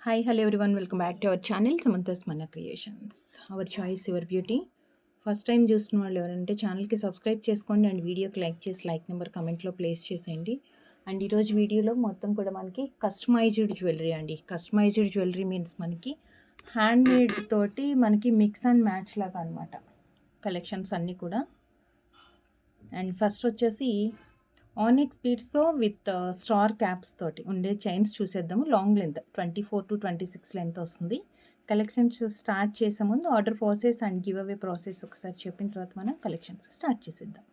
Hi, hello everyone. Welcome back to our channel Samantha's Mana Creations. Our choice, your beauty. First time చూస్తున్న వాళ్ళు ఎవరంటే ఛానల్కి subscribe చేసుకోండి and వీడియోకి like చేసి లైక్ నెంబర్ కమెంట్లో ప్లేస్ చేసేయండి. అండ్ ఈరోజు వీడియోలో మొత్తం కూడా మనకి కస్టమైజ్డ్ జ్యువెలరీ అండి. కస్టమైజ్డ్ జ్యువెలరీ మీన్స్ మనకి హ్యాండ్ మేడ్ తోటి మనకి మిక్స్ అండ్ మ్యాచ్ లాగా అనమాట కలెక్షన్స్ అన్నీ కూడా. అండ్ ఫస్ట్ వచ్చేసి ఆనిక్స్ బీడ్స్తో విత్ స్టార్ క్యాప్స్ తోటి ఉండే చైన్స్ చూసేద్దాము. లాంగ్ లెంత్ 24 to 26 లెంత్ వస్తుంది. కలెక్షన్స్ స్టార్ట్ చేసే ముందు order process and give away process ఒకసారి చెప్పిన తర్వాత మనం కలెక్షన్స్ స్టార్ట్ చేసేద్దాం.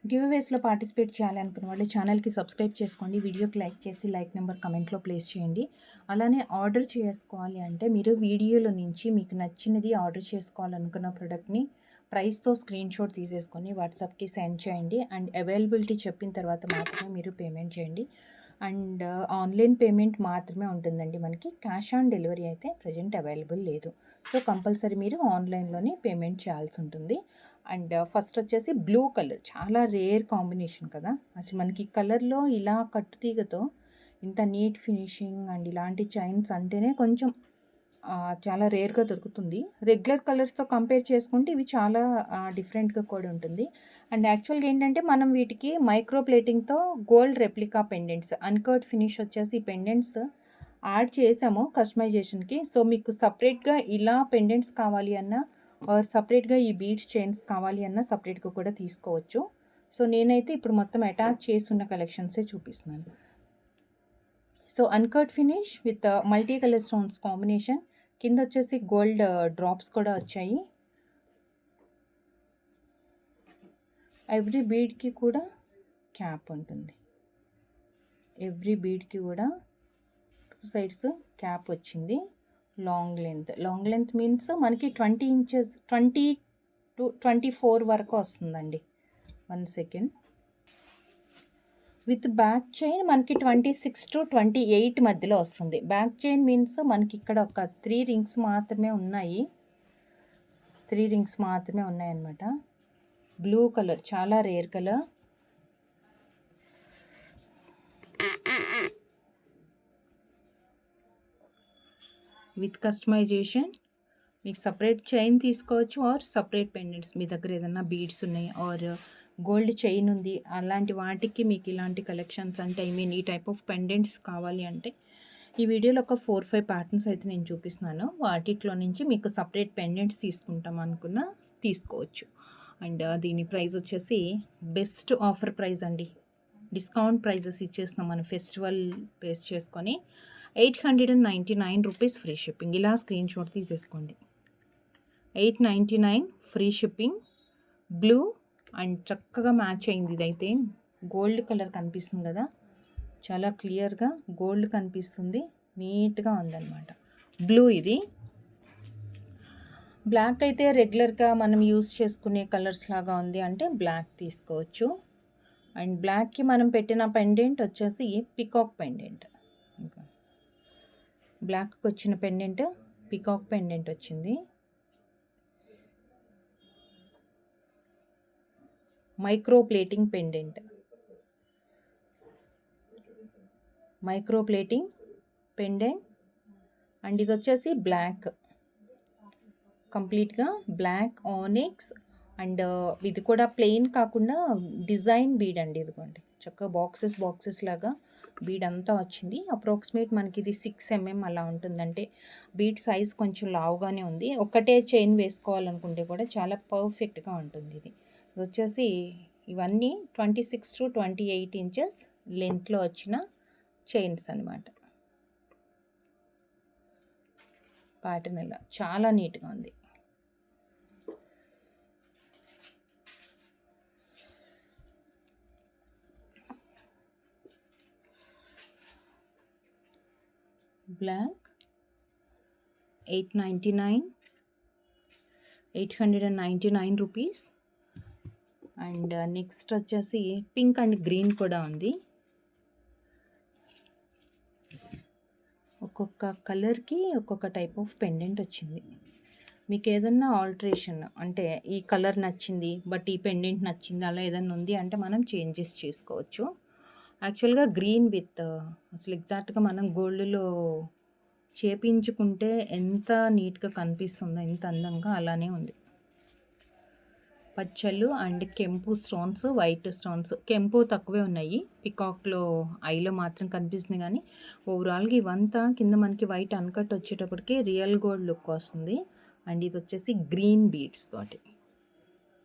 గివ్ అవేస్లో పార్టిసిపేట్ చేయాలి అనుకున్న వాళ్ళు ఛానల్కి సబ్స్క్రైబ్ చేసుకోండి, వీడియోకి లైక్ చేసి లైక్ నెంబర్ కమెంట్లో ప్లేస్ చేయండి. అలానే ఆర్డర్ చేసుకోవాలి అంటే మీరు వీడియోలో నుంచి మీకు నచ్చినది ఆర్డర్ చేసుకోవాలనుకున్న ప్రోడక్ట్ని ప్రైస్తో స్క్రీన్ షాట్ తీసేసుకొని వాట్సాప్కి సెండ్ చేయండి. అండ్ అవైలబిలిటీ చెప్పిన తర్వాత మాత్రమే మీరు పేమెంట్ చేయండి. అండ్ ఆన్లైన్ పేమెంట్ మాత్రమే ఉంటుందండి. మనకి క్యాష్ ఆన్ డెలివరీ అయితే ప్రజెంట్ అవైలబుల్ లేదు. సో కంపల్సరీ మీరు ఆన్లైన్లోనే పేమెంట్ చేయాల్సి ఉంటుంది. అండ్ ఫస్ట్ వచ్చేసి బ్లూ కలర్, చాలా రేర్ కాంబినేషన్ కదా. అసలు మనకి కలర్లో ఇలా కట్టుతీగతో ఇంత నీట్ ఫినిషింగ్ అండ్ ఇలాంటి చైన్స్ అంటేనే కొంచెం చాలా రేర్గా దొరుకుతుంది. రెగ్యులర్ కలర్స్తో కంపేర్ చేసుకుంటే ఇవి చాలా డిఫరెంట్గా కూడా ఉంటుంది. అండ్ యాక్చువల్గా ఏంటంటే మనం వీటికి మైక్రో ప్లేటింగ్తో gold replica pendants uncut finish వచ్చేసి ఈ పెండెంట్స్ యాడ్ చేసాము కస్టమైజేషన్కి. సో మీకు సపరేట్గా ఇలా పెండెంట్స్ కావాలి అన్నా ఆర్ సపరేట్గా ఈ బీడ్స్ చైన్స్ కావాలి అన్నా సపరేట్గా కూడా తీసుకోవచ్చు. సో నేనైతే ఇప్పుడు మొత్తం అటాచ్ చేస్తున్న కలెక్షన్సే చూపిస్తున్నాను. So uncut finish with multi colour stones combination, కింద వచ్చేసి గోల్డ్ డ్రాప్స్ కూడా వచ్చాయి. ఎవ్రీ బీడ్కి కూడా క్యాప్ ఉంటుంది. ఎవ్రీ బీడ్కి కూడా 2 సైడ్స్ క్యాప్ వచ్చింది. లాంగ్ లెంత్ మీన్స్ మనకి 20 ఇంచెస్ 20 to 24 వరకు వస్తుందండి. 1 సెకండ్. విత్ బ్యాక్ చైన్ మనకి 26 to 28 మధ్యలో వస్తుంది. బ్యాక్ చైన్ మీన్స్ మనకి ఇక్కడ ఒక 3 రింగ్స్ మాత్రమే ఉన్నాయి. 3 రింగ్స్ మాత్రమే ఉన్నాయన్నమాట. బ్లూ కలర్, చాలా రేర్ కలర్. విత్ కస్టమైజేషన్ మీకు సపరేట్ చైన్ తీసుకోవచ్చు ఆర్ సపరేట్ పెండెంట్స్. మీ దగ్గర ఏదైనా బీడ్స్ ఉన్నాయి ఆర్ గోల్డ్ చైన్ ఉంది, అలాంటి వాటికి మీకు ఇలాంటి కలెక్షన్స్ అంటే ఈ టైప్ ఆఫ్ పెండెంట్స్ కావాలి అంటే ఈ వీడియోలో ఒక 4-5 ప్యాటర్న్స్ అయితే నేను చూపిస్తున్నాను. వాటిలో నుంచి మీకు సపరేట్ పెండెంట్స్ తీసుకుంటాం అనుకున్న తీసుకోవచ్చు. అండ్ దీని ప్రైస్ వచ్చేసి బెస్ట్ ఆఫర్ ప్రైస్ అండి. డిస్కౌంట్ ప్రైజెస్ ఇచ్చేస్తున్నాం మనం ఫెస్టివల్ బేస్ చేసుకొని. 899 రూపీస్ ఫ్రీ షిప్పింగ్. ఇలా స్క్రీన్ షాట్ తీసేసుకోండి. 899 ఫ్రీ షిప్పింగ్. బ్లూ అండ్ చక్కగా మ్యాచ్ అయింది. ఇదైతే గోల్డ్ కలర్ కనిపిస్తుంది కదా, చాలా క్లియర్గా గోల్డ్ కనిపిస్తుంది, నీట్గా ఉందన్నమాట. బ్లూ ఇది. బ్లాక్ అయితే రెగ్యులర్గా మనం యూస్ చేసుకునే కలర్స్ లాగా ఉంది అంటే బ్లాక్ తీసుకోవచ్చు. అండ్ బ్లాక్కి మనం పెట్టిన పెండెంట్ వచ్చేసి పికాక్ పెండెంట్. బ్లాక్కి వచ్చిన పెండెంట్ పికాక్ పెండెంట్ వచ్చింది. Micro plating pendant, micro plating pendant. And ఇది వచ్చేసి బ్లాక్, కంప్లీట్గా బ్లాక్ ఆనిక్స్. అండ్ ఇది కూడా ప్లెయిన్ కాకుండా డిజైన్ బీడ్ అండి. ఇదిగోండి చక్కగా బాక్సెస్ లాగా బీడ్ అంతా వచ్చింది. అప్రాక్సిమేట్ మనకి ఇది 6 mm అలా ఉంటుందంటే బీడ్ సైజ్ కొంచెం లావుగానే ఉంది. ఒకటే చైన్ వేసుకోవాలనుకుంటే కూడా చాలా పర్ఫెక్ట్గా ఉంటుంది. ఇది వచ్చేసి ఇవన్నీ 26 to 28 ఇంచెస్ లెంత్లో వచ్చిన చైన్స్ అనమాట. ప్యాటర్న్ ఇలా చాలా నీట్గా ఉంది. Black 899 rupees. అండ్ నెక్స్ట్ వచ్చేసి పింక్ అండ్ గ్రీన్ కూడా ఉంది. ఒక్కొక్క కలర్కి ఒక్కొక్క టైప్ ఆఫ్ పెండెంట్ వచ్చింది. మీకు ఏదన్నా ఆల్టరేషన్ అంటే ఈ కలర్ నచ్చింది బట్ ఈ పెండెంట్ నచ్చింది అలా ఏదన్నా ఉంది అంటే మనం చేంజెస్ చేసుకోవచ్చు. యాక్చువల్‌గా గ్రీన్ విత్ అసలు ఎగ్జాక్ట్‌గా మనం గోల్డ్‌లో చేపించుకుంటే ఎంత నీట్‌గా కనిపిస్తుందో, ఎంత అందంగా అలానే ఉంది. పచ్చళ్ళు అండ్ కెంపు స్టోన్స్, వైట్ స్టోన్స్. కెంపు తక్కువే ఉన్నాయి. పికాక్‌లో ఐలో మాత్రం కనిపిస్తుంది గానీ, ఓవరాల్‌గా ఇవంతా కింద మనకి వైట్ అన్‌కట్ వచ్చేటప్పటికి రియల్ గోల్డ్ లుక్ వస్తుంది. అండ్ ఇదొచ్చేసి గ్రీన్ బీడ్స్ తోటి.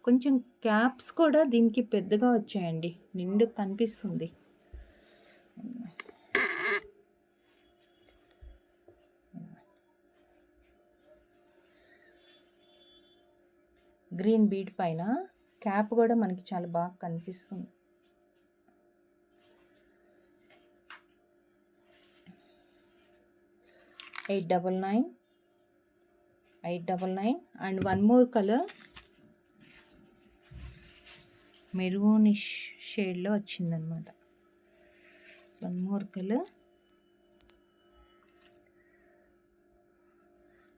కొంచెం క్యాప్స్ కూడా దీనికి పెద్దగా వచ్చాయండి. నిండుగా కనిపిస్తుంది. గ్రీన్ బీడ్ పైన క్యాప్ కూడా మనకి చాలా బాగా కనిపిస్తుంది. $899 and one more colour maroonish షేడ్లో వచ్చిందనమాట. One more colour.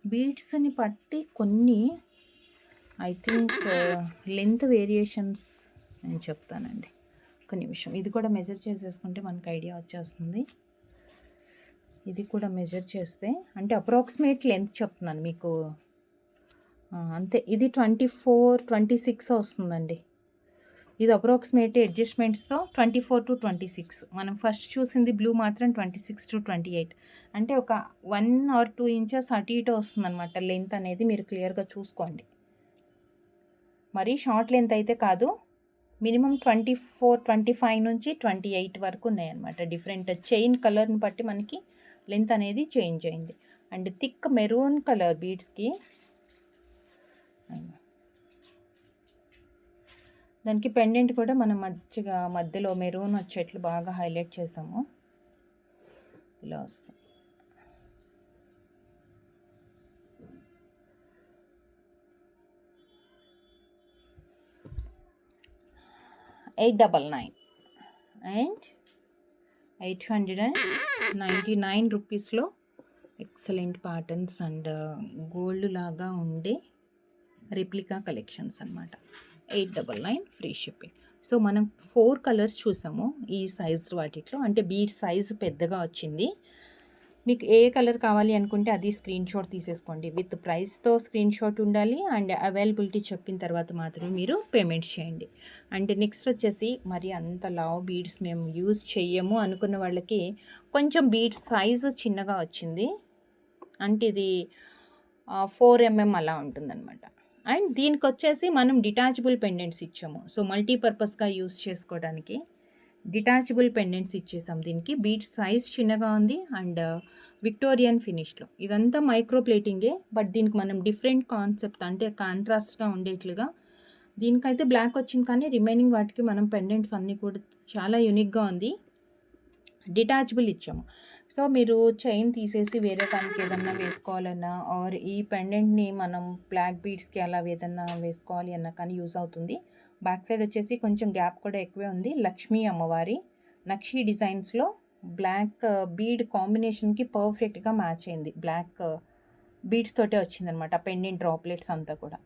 బీడ్స్ని పట్టి కొన్ని ఐ థింక్ లెంత్ వేరియేషన్స్ నేను చెప్తానండి. ఒక నిమిషం, ఇది కూడా మెజర్ చేసేసుకుంటే మనకు ఐడియా వచ్చేస్తుంది. ఇది కూడా మెజర్ చేస్తే అంటే అప్రాక్సిమేట్ లెంత్ చెప్తున్నాను మీకు. అంతే, ఇది 24-26 వస్తుందండి. ఇది అప్రాక్సిమేట్ అడ్జస్ట్మెంట్స్తో 24-26. మనం ఫస్ట్ చూసింది బ్లూ మాత్రం 26-28. అంటే ఒక 1 or 2 ఇంచెస్ అటు ఇటు వస్తుందన్నమాట లెంత్ అనేది. మీరు క్లియర్గా చూసుకోండి. మరీ షార్ట్ లెంత్ అయితే కాదు. మినిమం 24-25 నుంచి 28 వరకు ఉన్నాయన్నమాట. డిఫరెంట్ చైన్ కలర్ని బట్టి మనకి లెంత్ అనేది చేంజ్ అయింది. అండ్ థిక్ మెరూన్ కలర్ బీడ్స్కి దానికి పెండెంట్ కూడా మనం మధ్యలో మెరూన్ వచ్చేట్లు బాగా హైలైట్ చేసాము. ఇలా వస్తుంది. $899 అండ్ 899 రూపీస్లో ఎక్సలెంట్ ప్యాటర్న్స్ అండ్ గోల్డ్ లాగా ఉండే రెప్లికా కలెక్షన్స్ అనమాట. 899 ఫ్రీ షిప్పింగ్. సో మనం 4 కలర్స్ చూసాము ఈ సైజ్ వాటిలో. అంటే బీడ్ సైజ్ పెద్దగా వచ్చింది. మీకు ఏ కలర్ కావాలి అనుకుంటే అది స్క్రీన్ షాట్ తీసేసుకోండి. విత్ ప్రైస్తో స్క్రీన్ షాట్ ఉండాలి అండ్ అవైలబిలిటీ చెప్పిన తర్వాత మాత్రమే మీరు పేమెంట్ చేయండి. అండ్ నెక్స్ట్ వచ్చేసి మరి అంత లావ్ బీడ్స్ మేము యూజ్ చెయ్యము అనుకున్న వాళ్ళకి కొంచెం బీడ్స్ సైజు చిన్నగా వచ్చింది. అంటే ఇది 4 mm అలా ఉంటుందన్నమాట. అండ్ దీనికి వచ్చేసి మనం డిటాచబుల్ పెండెంట్స్ ఇచ్చాము. సో మల్టీపర్పస్గా యూజ్ చేసుకోవడానికి డిటాచబుల్ పెండెంట్స్ ఇచ్చేసాం దీనికి. బీడ్ సైజ్ చిన్నగా ఉంది అండ్ విక్టోరియన్ ఫినిష్లో. ఇదంతా మైక్రో ప్లేటింగే, బట్ దీనికి మనం డిఫరెంట్ కాన్సెప్ట్ అంటే కాంట్రాస్ట్గా ఉండేట్లుగా. దీనికైతే బ్లాక్ వచ్చింది కానీ రిమైనింగ్ వాటికి మనం పెండెంట్స్ అన్నీ కూడా చాలా యూనిక్గా ఉంది. డిటాచబుల్ ఇచ్చాము. సో మీరు చైన్ తీసేసి వేరే దానికి ఏదన్నా వేసుకోవాలన్నా ఆర్ ఈ పెండెంట్ని మనం బ్లాక్ బీడ్స్కి అలా ఏదన్నా వేసుకోవాలి అన్నా కానీ యూస్ అవుతుంది. బ్యాక్ సైడ్ వచ్చేసి కొంచెం గ్యాప్ కూడా ఎక్కువే ఉంది. లక్ష్మీ అమ్మవారి నక్షి డిజైన్స్లో బ్లాక్ బీడ్ కాంబినేషన్కి పర్ఫెక్ట్గా మ్యాచ్ అయింది. బ్లాక్ బీడ్స్ తోటే వచ్చిందనమాట పెండెంట్ డ్రాప్లెట్స్ అంతా కూడా.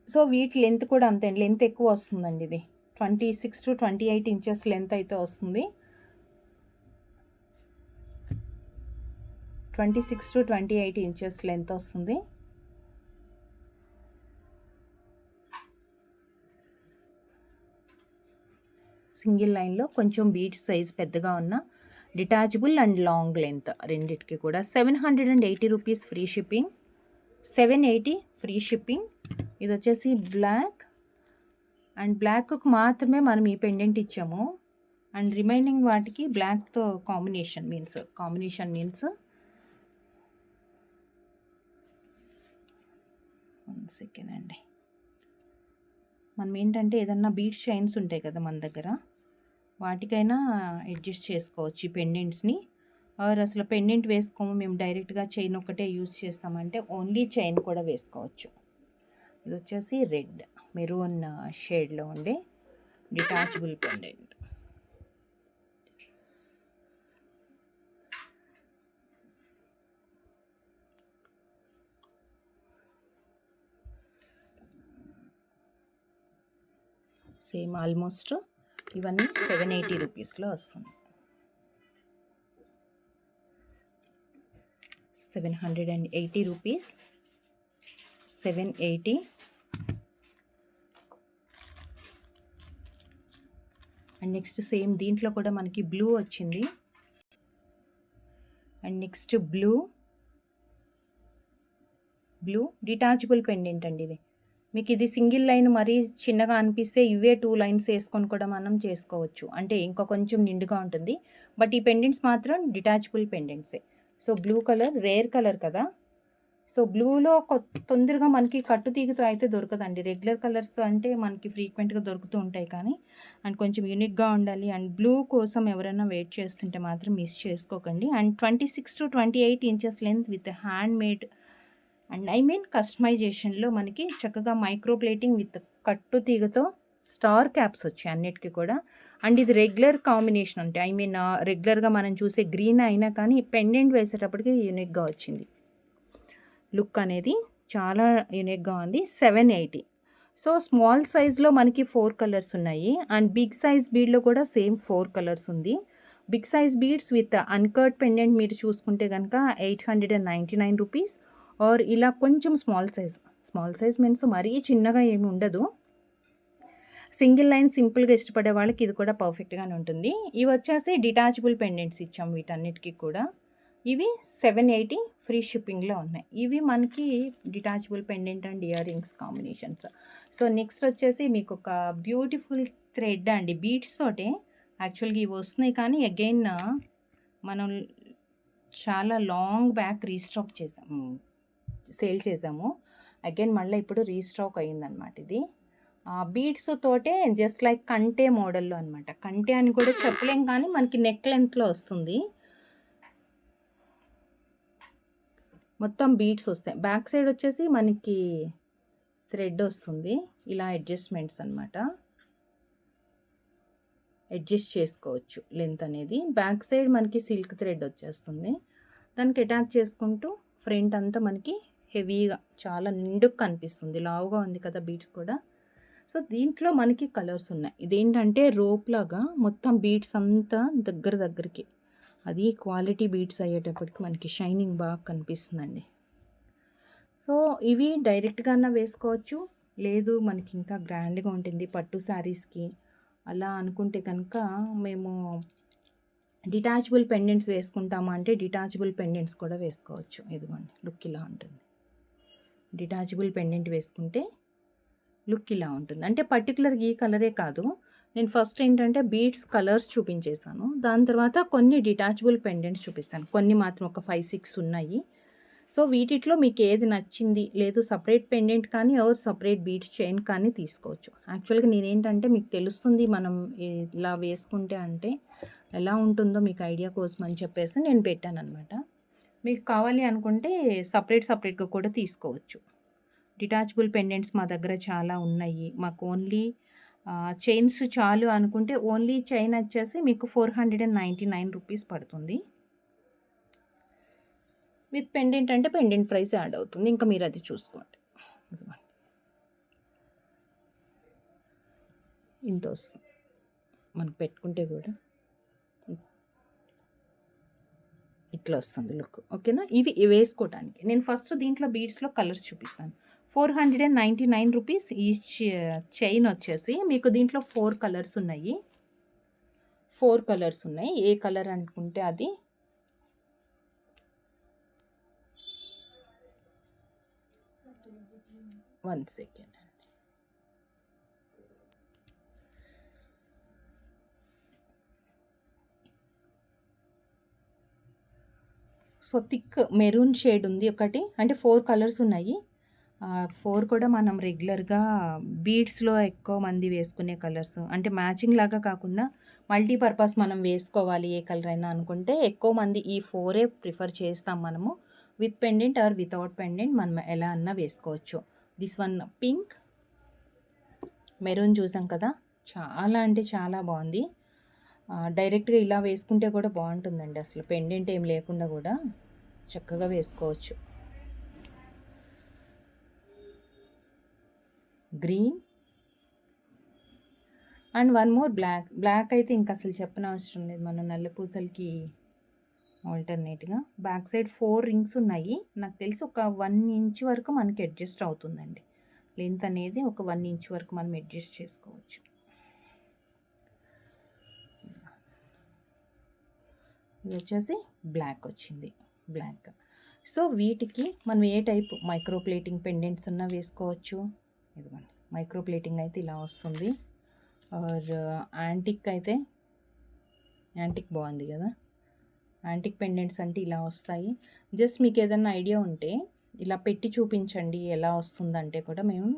సో వీటి లెంత్ కూడా అంతే, లెంత్ ఎక్కువ వస్తుందండి. ఇది 26-28 ఇంచెస్ లెంత్ అయితే వస్తుంది. 26-28 ఇంచెస్ లెంత్ వస్తుంది. సింగిల్ లైన్లో కొంచెం బీడ్స్ సైజ్ పెద్దగా ఉన్న డిటాచబుల్ అండ్ లాంగ్ లెంత్ రెండిటికి కూడా 780 rupees free shipping. 780 free shipping. ఇది వచ్చేసి బ్లాక్ అండ్ బ్లాక్కు మాత్రమే మనం ఈ పెండెంట్ ఇచ్చాము. అండ్ రిమైనింగ్ వాటికి బ్లాక్తో కాంబినేషన్ మీన్స్ సెకండ్ అండి. మనం ఏంటంటే ఏదన్నా బీడ్స్ చైన్స్ ఉంటాయి కదా మన దగ్గర, వాటికైనా అడ్జస్ట్ చేసుకోవచ్చు ఈ పెండెంట్స్ని. ఆర్ అసలు పెండెంట్ వేసుకోము, మేము డైరెక్ట్గా చైన్ ఒకటే యూజ్ చేస్తామంటే ఓన్లీ చైన్ కూడా వేసుకోవచ్చు. ఇది వచ్చేసి రెడ్ మెరూన్ షేడ్లో ఉండే డిటాచబుల్ పెండెంట్. సేమ్ ఆల్మోస్ట్ ఇవన్నీ 780 రూపీస్లో వస్తుంది. 780 రూపీస్, 780. అండ్ నెక్స్ట్ సేమ్ దీంట్లో కూడా మనకి బ్లూ వచ్చింది. And next blue detachable pendant అండి. ఇది మీకు ఇది సింగిల్ లైన్ మరీ చిన్నగా అనిపిస్తే ఇవే 2 లైన్స్ వేసుకొని కూడా మనం చేసుకోవచ్చు. అంటే ఇంకా కొంచెం నిండుగా ఉంటుంది. బట్ ఈ పెండెంట్స్ మాత్రం డిటాచబుల్ పెండెంట్సే. So blue colour rare colour కదా. సో బ్లూలో తొందరగా మనకి కట్టు తీగతో అయితే దొరకదండి. రెగ్యులర్ కలర్స్తో అంటే మనకి ఫ్రీక్వెంట్గా దొరుకుతూ ఉంటాయి కానీ అండ్ కొంచెం యూనిక్గా ఉండాలి. అండ్ బ్లూ కోసం ఎవరైనా వెయిట్ చేస్తుంటే మాత్రం మిస్ చేసుకోకండి. And 26 to 28 inches length with hand made and కస్టమైజేషన్లో మనకి చక్కగా మైక్రో ప్లేటింగ్ విత్ కట్టు తీగతో స్టార్ క్యాప్స్ వచ్చాయి అన్నిటికీ కూడా. అండ్ ఇది రెగ్యులర్ కాంబినేషన్ అంటే రెగ్యులర్గా మనం చూసే గ్రీన్ అయినా కానీ పెండెంట్ వేసేటప్పటికి యూనిక్గా వచ్చింది. లుక్ అనేది చాలా యూనిక్గా ఉంది. 780. సో స్మాల్ సైజ్లో మనకి 4 కలర్స్ ఉన్నాయి. అండ్ బిగ్ సైజ్ బీడ్లో కూడా సేమ్ 4 కలర్స్ ఉంది. Big size beads with uncut pendant మీరు చూసుకుంటే కనుక 899 రూపీస్. ఆర్ ఇలా కొంచెం స్మాల్ సైజ్ మీన్స్ మరీ చిన్నగా ఏమి ఉండదు. సింగిల్ లైన్ సింపుల్గా ఇష్టపడే వాళ్ళకి ఇది కూడా పర్ఫెక్ట్గానే ఉంటుంది. ఇవి వచ్చేసి డిటాచబుల్ పెండెంట్స్ ఇచ్చాం వీటన్నిటికీ కూడా. ఇవి 780 ఫ్రీ షిప్పింగ్లో ఉన్నాయి. ఇవి మనకి detachable pendant and ear rings combinations. So next వచ్చేసి మీకు ఒక బ్యూటిఫుల్ థ్రెడ్ అండి, బీడ్స్ తోటే యాక్చువల్గా ఇవి వస్తున్నాయి కానీ అగైన్ మనం చాలా లాంగ్ బ్యాక్ సేల్ చేసాము. అగైన్ మళ్ళీ ఇప్పుడు రీస్టాక్ అయ్యిందనమాట. ఇది బీడ్స్ తోటే జస్ట్ లైక్ కంటే మోడల్లో అనమాట. కంటే అని కూడా చెప్పలేం కానీ మనకి నెక్ లెంత్లో వస్తుంది. మొత్తం బీడ్స్ వస్తాయి. బ్యాక్ సైడ్ వచ్చేసి మనకి థ్రెడ్ వస్తుంది. ఇలా అడ్జస్ట్మెంట్స్ అనమాట, అడ్జస్ట్ చేసుకోవచ్చు లెంత్ అనేది. బ్యాక్ సైడ్ మనకి సిల్క్ థ్రెడ్ వచ్చేస్తుంది. దానికి అటాచ్ చేసుకుంటూ ఫ్రంట్ అంతా మనకి హెవీగా చాలా నిండుగా కనిపిస్తుంది. లావుగా ఉంది కదా బీడ్స్ కూడా. సో దీంట్లో మనకి కలర్స్ ఉన్నాయి. ఇదేంటంటే రోప్ లాగా మొత్తం బీడ్స్ అంతా దగ్గరికి, అది క్వాలిటీ బీడ్స్ అయ్యేటప్పటికి మనకి షైనింగ్ బాగా కనిపిస్తుందండి. సో ఇవి డైరెక్ట్గా వేసుకోవచ్చు, లేదు మనకి ఇంకా గ్రాండ్గా ఉంటుంది పట్టు శారీస్కి అలా అనుకుంటే కనుక మేము డిటాచబుల్ పెండెంట్స్ వేసుకుంటాము అంటే డిటాచబుల్ పెండెంట్స్ కూడా వేసుకోవచ్చు. ఇదిగోండి లుక్ ఇలా ఉంటుంది. డిటాచబుల్ పెండెంట్ వేసుకుంటే లుక్ ఇలా ఉంటుంది. అంటే పర్టికులర్ ఈ కలరే కాదు, నేను ఫస్ట్ ఏంటంటే బీడ్స్ కలర్స్ చూపించేస్తాను. దాని తర్వాత కొన్ని డిటాచబుల్ పెండెంట్స్ చూపిస్తాను. కొన్ని మాత్రం ఒక 5-6 ఉన్నాయి. సో వీటిలో మీకు ఏది నచ్చింది, లేదు సపరేట్ పెండెంట్ కానీ ఆర్ సపరేట్ బీడ్స్ చైన్ కానీ తీసుకోవచ్చు. యాక్చువల్గా నేనేంటంటే మీకు తెలుస్తుంది మనం ఇలా వేసుకుంటే అంటే ఎలా ఉంటుందో మీకు ఐడియా కోసం అని చెప్పేసి నేను పెట్టాను అనమాట. మీకు కావాలి అనుకుంటే సపరేట్గా కూడా తీసుకోవచ్చు. డిటాచబుల్ పెండెంట్స్ మా దగ్గర చాలా ఉన్నాయి. మాకు ఓన్లీ చైన్స్ చాలు అనుకుంటే ఓన్లీ చైన్ వచ్చేసి మీకు 499 రూపీస్ పడుతుంది. విత్ పెండెంట్ అంటే పెండెంట్ ప్రైస్ యాడ్ అవుతుంది. ఇంకా మీరు అది చూసుకోండి. ఇంత వస్తుంది మనకు పెట్టుకుంటే కూడా ఇట్లా వస్తుంది లుక్. ఓకేనా, ఇవి వేసుకోవటానికి నేను ఫస్ట్ దీంట్లో బీడ్స్లో కలర్స్ చూపిస్తాను. 499 రూపీస్ ఈచ్ చైన్ వచ్చేసి మీకు దీంట్లో 4 కలర్స్ ఉన్నాయి. ఏ కలర్ అనుకుంటే అది. One second. So thick maroon shade ఉంది ఒకటి, అంటే 4 కలర్స్ ఉన్నాయి. 4 కూడా మనం రెగ్యులర్గా బీడ్స్లో ఎక్కువ మంది వేసుకునే కలర్స్, అంటే మ్యాచింగ్ లాగా కాకుండా మల్టీపర్పస్ మనం వేసుకోవాలి ఏ కలర్ అయినా అనుకుంటే ఎక్కువ మంది ఈ 4 ప్రిఫర్ చేస్తాం మనము. With pendant or without pendant మనం ఎలా అన్నా వేసుకోవచ్చు. దిస్ వన్ పింక్ మెరూన్ చూసాం కదా, చాలా అంటే చాలా బాగుంది. డైరెక్ట్గా ఇలా వేసుకుంటే కూడా బాగుంటుందండి. అసలు పెండెంట్ ఏం లేకుండా కూడా చక్కగా వేసుకోవచ్చు. Green and one more black అయితే ఇంక అసలు చెప్పనవసరం లేదు, మన నల్ల పూసలకి ఆల్టర్నేట్గా. బ్యాక్ సైడ్ 4 రింగ్స్ ఉన్నాయి. నాకు తెలిసి ఒక 1 ఇంచ్ వరకు మనకి అడ్జస్ట్ అవుతుందండి. లెంత్ అనేది ఒక 1 ఇంచ్ వరకు మనం అడ్జస్ట్ చేసుకోవచ్చు. ఇది వచ్చేసి బ్లాక్ వచ్చింది, బ్లాక్. సో వీటికి మనం ఏ టైప్ మైక్రో ప్లేటింగ్ పెండెంట్స్ అన్నా వేసుకోవచ్చు. ఇదిగోండి మైక్రో ప్లేటింగ్ అయితే ఇలా వస్తుంది. ఆర్ యాంటిక్ అయితే యాంటిక్ బాగుంది కదా, యాంటిక్ పెండెంట్స్ అంటే ఇలా వస్తాయి. జస్ట్ మీకు ఏదైనా ఐడియా ఉంటే ఇలా పెట్టి చూపించండి ఎలా వస్తుందంటే కూడా మేము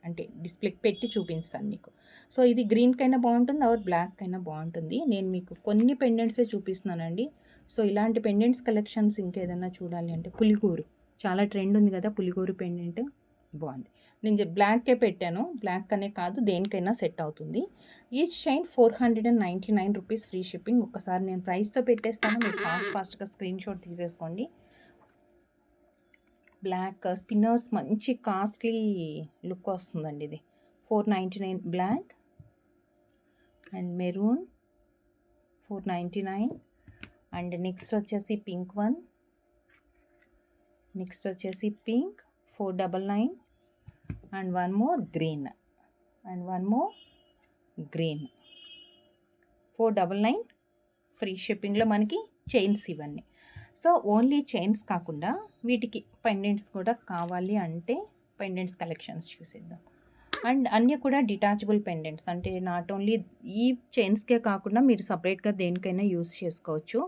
అంటే డిస్ప్లేకి పెట్టి చూపిస్తాను మీకు. సో ఇది గ్రీన్కైనా బాగుంటుంది, ఆర్ బ్లాక్ అయినా బాగుంటుంది. నేను మీకు కొన్ని పెండెంట్సే చూపిస్తున్నానండి. సో ఇలాంటి పెండెంట్స్ కలెక్షన్స్ ఇంకేదైనా చూడాలి అంటే పులిగోరు చాలా ట్రెండ్ ఉంది కదా, పులిగోరు పెండెంట్ బాగుంది. నేను బ్లాక్కే పెట్టాను, బ్లాక్ అనే కాదు దేనికైనా సెట్ అవుతుంది. Each chain 499 rupees free shipping. ఒక్కసారి నేను ప్రైస్తో పెట్టేస్తాను, మీరు ఫాస్ట్గా స్క్రీన్ షాట్ తీసేసుకోండి. బ్లాక్ స్పిన్నర్స్ మంచి కాస్ట్లీ లుక్ వస్తుందండి. ఇది 499 black and maroon 499. And next వచ్చేసి పింక్ వన్, నెక్స్ట్ వచ్చేసి pink 499. And one more green, and one more green 499 free షిప్పింగ్లో మనకి చైన్స్ ఇవన్నీ. సో ఓన్లీ చైన్స్ కాకుండా వీటికి పెండెంట్స్ కూడా కావాలి అంటే పెండెంట్స్ కలెక్షన్స్ చూసేద్దాం. అండ్ అన్నీ కూడా డిటాచబుల్ పెండెంట్స్, అంటే నాట్ ఓన్లీ ఈ చైన్స్కే కాకుండా మీరు సపరేట్గా దేనికైనా యూస్ చేసుకోవచ్చు.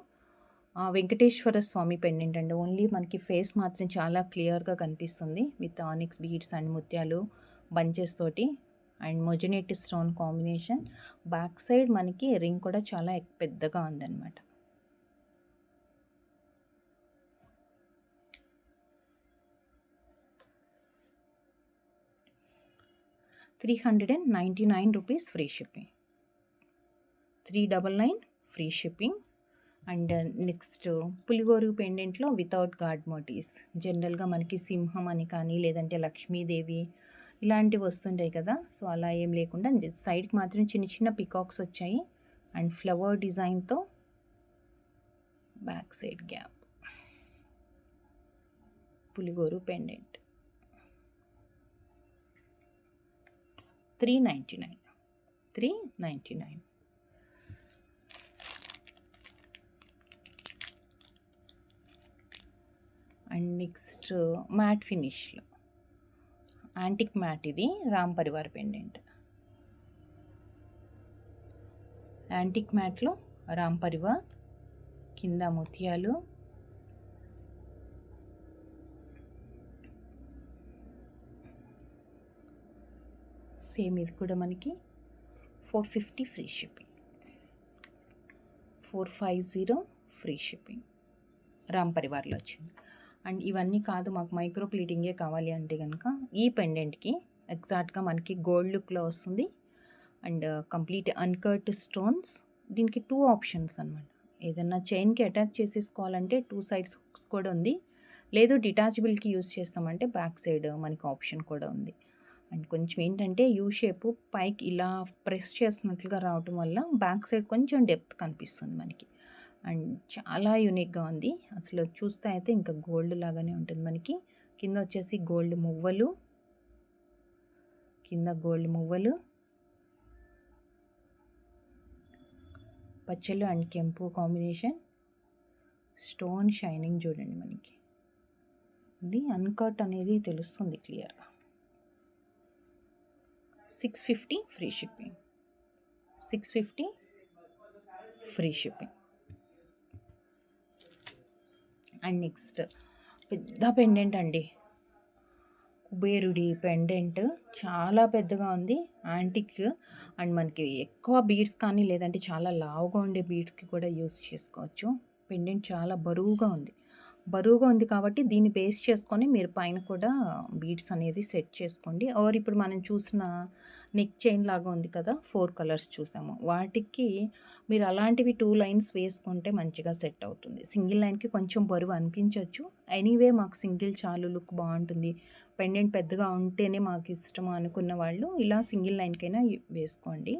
వెంకటేశ్వర స్వామి పెండెంట్ అండి, ఓన్లీ మనకి ఫేస్ మాత్రం చాలా క్లియర్గా కనిపిస్తుంది విత్ ఆనిక్స్ బీడ్స్ అండ్ ముత్యాలు బంచెస్ తోటి and moissanite stone combination. Back side మనకి రింగ్ కూడా చాలా పెద్దగా ఉందన్నమాట. ₹399 free shipping, 399 free shipping. And next పులిగోరు పెండెంట్లో వితౌట్ గాడ్ మోటివ్స్. జనరల్గా మనకి సింహం అని కానీ లేదంటే లక్ష్మీదేవి ఇలాంటివి వస్తుంటాయి కదా, సో అలా ఏం లేకుండా సైడ్కి మాత్రం చిన్న చిన్న పికాక్స్ వచ్చాయి అండ్ ఫ్లవర్ డిజైన్తో బ్యాక్ సైడ్ గ్యాప్. పులిగోరు పెండెంట్ 399. అండ్ నెక్స్ట్ మ్యాట్ ఫినిష్లో యాంటిక్ మ్యాట్, ఇది రామ్ పరివార్ పెండెంట్. యాంటిక్ మ్యాట్లో రామ్ పరివార్, కింద ముత్యాలు, సేమ్ ఇది కూడా మనకి 450 free shipping, 450 free shipping Ram పరివార్లో వచ్చింది. అండ్ ఇవన్నీ కాదు మాకు మైక్రో ప్లీటింగే కావాలి అంటే కనుక ఈ పెండెంట్కి ఎగ్జాక్ట్గా మనకి గోల్డ్ లుక్లో వస్తుంది అండ్ కంప్లీట్ అన్కట్ స్టోన్స్. దీనికి 2 ఆప్షన్స్ అనమాట. ఏదన్నా చైన్కి అటాచ్ చేసేసుకోవాలంటే 2 సైడ్స్ హుక్స్ కూడా ఉంది, లేదు డిటాచబుల్కి యూస్ చేస్తామంటే బ్యాక్ సైడ్ మనకి ఆప్షన్ కూడా ఉంది. అండ్ కొంచెం ఏంటంటే యూ షేప్ పైకి ఇలా ప్రెస్ చేసినట్లుగా రావటం వల్ల బ్యాక్ సైడ్ కొంచెం డెప్త్ కనిపిస్తుంది మనకి. అండ్ చాలా యూనిక్గా ఉంది, అసలు చూస్తే అయితే ఇంకా గోల్డ్ లాగానే ఉంటుంది మనకి. కింద వచ్చేసి గోల్డ్ మువ్వలు, కింద గోల్డ్ మువ్వలు, పచ్చలు అండ్ కెంపు కాంబినేషన్, స్టోన్ షైనింగ్ చూడండి మనకి. ఇది అన్కట్ అనేది తెలుస్తుంది క్లియర్గా. 650 free shipping, 650 free shipping. And next పెద్ద పెండెంట్ అండి, కుబేరుడి పెండెంట్ చాలా పెద్దగా ఉంది, యాంటిక్. అండ్ మనకి ఎక్కువ బీడ్స్ కానీ లేదంటే చాలా లావుగా ఉండే బీడ్స్కి కూడా యూస్ చేసుకోవచ్చు. పెండెంట్ చాలా బరువుగా ఉంది కాబట్టి దీన్ని బేస్ చేసుకొని మీరు పైన కూడా బీడ్స్ అనేది సెట్ చేసుకోండి. ఆర్ ఇప్పుడు మనం చూసిన నెక్ చైన్ లాగా ఉంది కదా, 4 కలర్స్ చూసాము, వాటికి మీరు అలాంటివి 2 లైన్స్ వేసుకుంటే మంచిగా సెట్ అవుతుంది. సింగిల్ లైన్కి కొంచెం బరువు అనిపించవచ్చు, ఎనీవే మాకు సింగిల్ చాలు, లుక్ బాగుంటుంది, పెండెంట్ పెద్దగా ఉంటేనే మాకు ఇష్టం అనుకున్న వాళ్ళు ఇలా సింగిల్ లైన్కైనా వేసుకోండి.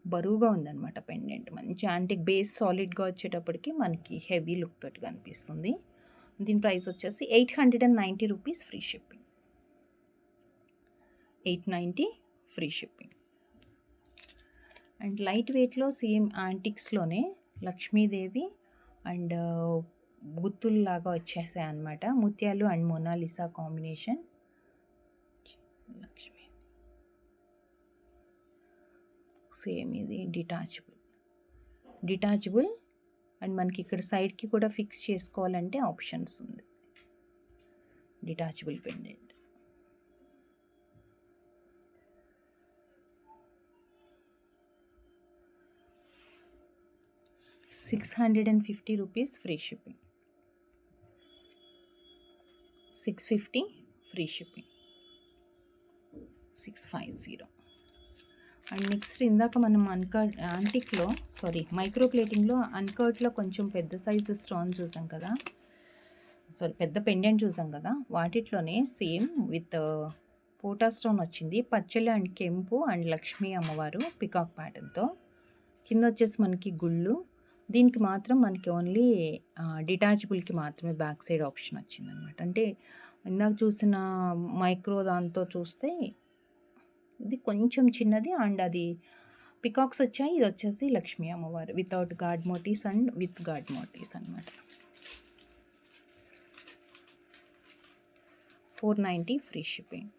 బరువుగా ఉందన్నమాట పెండెంట్. మంచి యాంటిక్ బేస్ సాలిడ్‌గా వచ్చేటప్పటికి మనకి హెవీ లుక్ తోటి కనిపిస్తుంది. దీని ప్రైస్ వచ్చేసి 890 rupees free shipping. 890 free shipping. And light వెయిట్‌లో సేమ్ యాంటిక్స్‌లోనే లక్ష్మీదేవి అండ్ గుత్తుల్లాగా వచ్చేసాయి అన్నమాట. ముత్యాలు and Mona Lisa combination. Lakshmi same ఇది డిటాచబుల్ అండ్ మనకి ఇక్కడ సైడ్కి కూడా ఫిక్స్ చేసుకోవాలంటే ఆప్షన్స్ ఉంది. Detachable pendant. ₹650 free shipping. 650 free shipping. 650. And next ఇందాక మనం మైక్రో ప్లేటింగ్లో అన్కర్ట్లో కొంచెం పెద్ద సైజు స్టోన్ చూసాం కదా, పెద్ద పెండెంట్ చూసాం కదా, వాటిట్లోనే సేమ్ విత్ పోటా స్టోన్ వచ్చింది. పచ్చలు అండ్ కెంపు అండ్ లక్ష్మీ అమ్మవారు పికాక్ ప్యాటర్న్తో. కింద వచ్చేసి మనకి గుళ్ళు. దీనికి మాత్రం మనకి ఓన్లీ డిటాచబుల్కి మాత్రమే బ్యాక్ సైడ్ ఆప్షన్ వచ్చిందనమాట. అంటే ఇందాక చూసిన మైక్రో దాంతో చూస్తే ఇది కొంచెం చిన్నది అండ్ అది పికాక్స్ వచ్చాయి. ఇది వచ్చేసి లక్ష్మీ అమ్మవారు without God మోటీస్ and with God మోటీస్ అనమాట. 490 free shipping.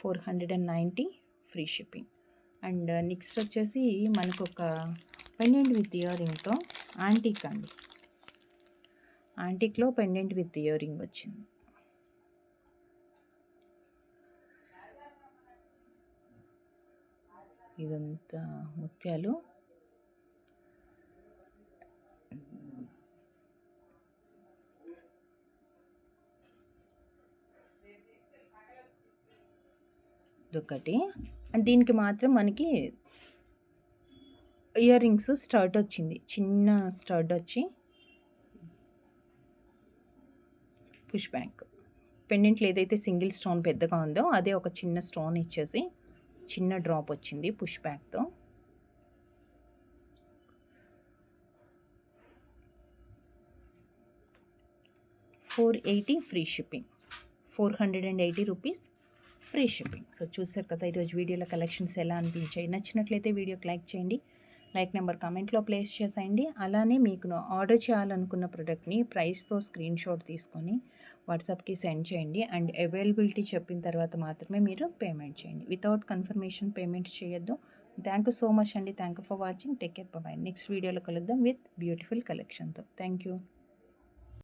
490 free shipping. And next వచ్చేసి మనకు ఒక పెండెంట్ విత్ ఇయర్ రింగ్తో యాంటిక్ అండి. యాంటిక్లో పెండెంట్ విత్ ఇయర్ రింగ్ వచ్చింది. ఇదంతా ముత్యాలు. ఇదొకటి. అండ్ దీనికి మాత్రం మనకి ఇయర్ రింగ్స్ స్టడ్ వచ్చింది. చిన్న స్టడ్ వచ్చి పుష్ బ్యాక్. పెండెంట్లు ఏదైతే సింగిల్ స్టోన్ పెద్దగా ఉందో అదే ఒక చిన్న స్టోన్ ఇచ్చేసి చిన్న డ్రాప్ వచ్చింది పుష్ బ్యాక్తో. $480 free shipping. 480 rupees free shipping. So చూసారు కదా ఈరోజు వీడియోలో కలెక్షన్స్ ఎలా అనిపించాయి. నచ్చినట్లయితే వీడియోకి లైక్ చేయండి. లైక్ నెంబర్ కామెంట్లో ప్లేస్ చేసేయండి. అలానే మీకు ఆర్డర్ చేయాలనుకున్న ప్రోడక్ట్ని ప్రైస్తో స్క్రీన్ షాట్ తీసుకొని వాట్సాప్కి సెండ్ చేయండి. అండ్ అవైలబిలిటీ చెప్పిన తర్వాత మాత్రమే మీరు పేమెంట్ చేయండి. వితౌట్ కన్ఫర్మేషన్ పేమెంట్స్ చేయొద్దు. థ్యాంక్ యూ సో మచ్ అండి. Thank you for watching. Take care. Bye. Next వీడియోలో కలుద్దాం విత్ బ్యూటిఫుల్ కలెక్షన్తో. Thank you.